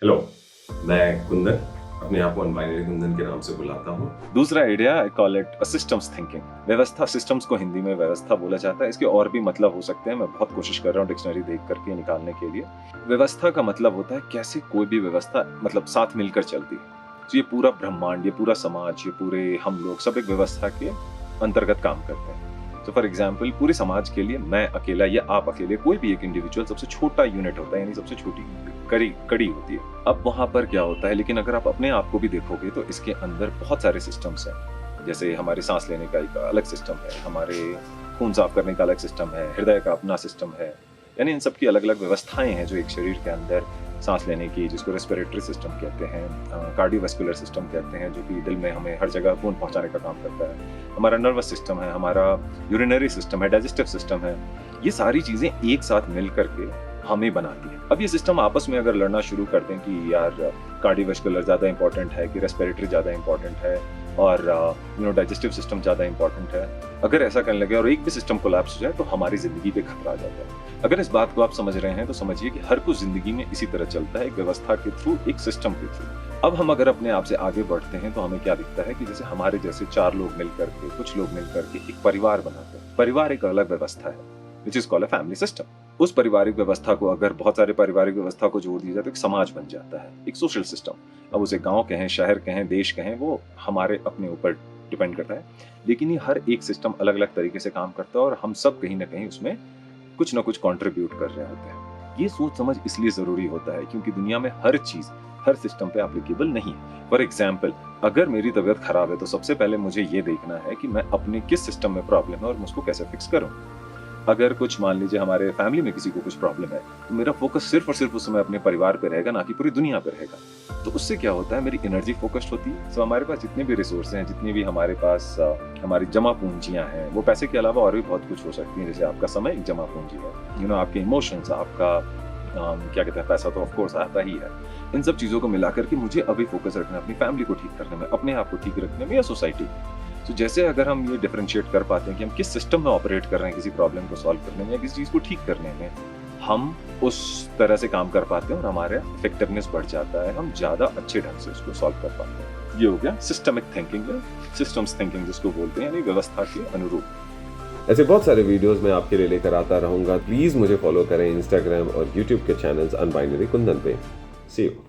Hello, मैं कुंदन, अपने आप को अनबाइनरी कुंदन के नाम से बुलाता हूँ। दूसरा idea I call it systems thinking. व्यवस्था, सिस्टम्स को हिंदी में व्यवस्था बोला जाता है। इसके और भी मतलब हो सकते हैं, मैं बहुत कोशिश कर रहा हूँ डिक्शनरी देख करके निकालने के लिए। व्यवस्था का मतलब होता है कैसे कोई भी व्यवस्था मतलब साथ मिलकर चलती है। तो ये पूरा ब्रह्मांड, ये पूरा समाज, ये पूरे हम लोग सब एक व्यवस्था के अंतर्गत काम करते हैं। तो फॉर एग्जाम्पल पूरे समाज के लिए मैं अकेला या आप अकेले, कोई भी एक इंडिविजुअल सबसे छोटा यूनिट होता है, यानी सबसे छोटी कड़ी होती है। अब वहां पर क्या होता है, लेकिन अगर आप अपने आप को भी देखोगे तो इसके अंदर बहुत सारे सिस्टम्स हैं। जैसे हमारे सांस लेने का एक अलग सिस्टम है, हमारे खून साफ करने का अलग सिस्टम है, हृदय का अपना सिस्टम है। यानी इन सब की अलग अलग व्यवस्थाएं हैं जो एक शरीर के अंदर सांस लेने की, जिसको रेस्पिरेटरी सिस्टम कहते हैं, कार्डियोवैस्कुलर सिस्टम कहते हैं, जो कि दिल में हमें हर जगह खून पहुंचाने का काम करता है, हमारा नर्वस सिस्टम है, हमारा यूरिनरी सिस्टम है, डाइजेस्टिव सिस्टम है। ये सारी चीजें एक साथ मिल करके हमें बनाती है। अब ये सिस्टम आपस में अगर लड़ना शुरू कर दें कि यार कार्डियोवैस्कुलर ज्यादा इंपॉर्टेंट है कि रेस्पिरेटरी ज्यादा इंपॉर्टेंट है और डाइजेस्टिव सिस्टम ज्यादा इंपॉर्टेंट है, अगर ऐसा करने लगे और एक भी सिस्टम कोलैप्स हो जाए तो हमारी जिंदगी पे खतरा आ जाता है। अगर इस बात को आप समझ रहे हैं तो समझिए कि हर कुछ जिंदगी में इसी तरह चलता है, एक व्यवस्था के थ्रू, एक सिस्टम के थ्रू। अब हम अगर अपने आप से आगे बढ़ते हैं तो हमें क्या दिखता है कि जैसे हमारे जैसे चार लोग मिलकर के, कुछ लोग मिलकर के एक परिवार बनाते हैं। परिवार एक अलग व्यवस्था है, which is called a family system. उस पारिवारिक व्यवस्था को अगर बहुत सारे पारिवारिक व्यवस्था को जोड़ दिया जाए तो एक समाज बन जाता है, एक सोशल सिस्टम। अब उसे गांव कहें, शहर कहें, देश कहें, वो हमारे अपने ऊपर डिपेंड करता है। लेकिन ये हर एक सिस्टम अलग अलग तरीके से काम करता है और हम सब कहीं ना कहीं उसमें कुछ ना कुछ कंट्रीब्यूट कर रहे होते हैं। ये सोच समझ इसलिए जरूरी होता है क्योंकि दुनिया में हर चीज हर सिस्टम पे एप्लीकेबल नहीं है। फॉर एग्जाम्पल, अगर मेरी तबीयत खराब है तो सबसे पहले मुझे ये देखना है कि मैं अपने किस सिस्टम में प्रॉब्लम है और मैं उसको कैसे फिक्स करूं। अगर कुछ मान लीजिए हमारे फैमिली में किसी को कुछ प्रॉब्लम है तो मेरा फोकस सिर्फ और सिर्फ उस समय अपने परिवार पे रहेगा, ना कि पूरी दुनिया पे रहेगा। तो उससे क्या होता है, मेरी एनर्जी फोकस्ड होती है। सो हमारे पास जितने भी रिसोर्स हैं, जितनी भी हमारे पास हमारी जमा पूंजियां हैं, वो पैसे के अलावा और भी बहुत कुछ हो सकती हैं। जैसे आपका समय एक जमा पूंजी है, आपके इमोशंस, आपका क्या कहते हैं, पैसा तो ऑफ कोर्स आता ही है। इन सब चीजों को मिलाकर के मुझे अभी फोकस रखना है अपनी फैमिली को ठीक करने में, अपने आप को ठीक रखने में या सोसाइटी। तो जैसे अगर हम ये डिफरेंशिएट कर पाते हैं कि हम किस सिस्टम में ऑपरेट कर रहे हैं किसी प्रॉब्लम को सॉल्व करने में या किसी चीज को ठीक करने में, हम उस तरह से काम कर पाते हैं और हमारा इफेक्टिवनेस बढ़ जाता है, हम ज्यादा अच्छे ढंग से उसको सॉल्व कर पाते हैं। ये हो गया सिस्टमिक थिंकिंग या सिस्टम्स थिंकिंग जिसको बोलते हैं, यानी व्यवस्था के अनुरूप। ऐसे बहुत सारे वीडियोस मैं आपके लिए लेकर आता रहूंगा। प्लीज मुझे फॉलो करें इंस्टाग्राम और यूट्यूब के चैनल्स अनबाइनरी कुंदन पे। सी यू।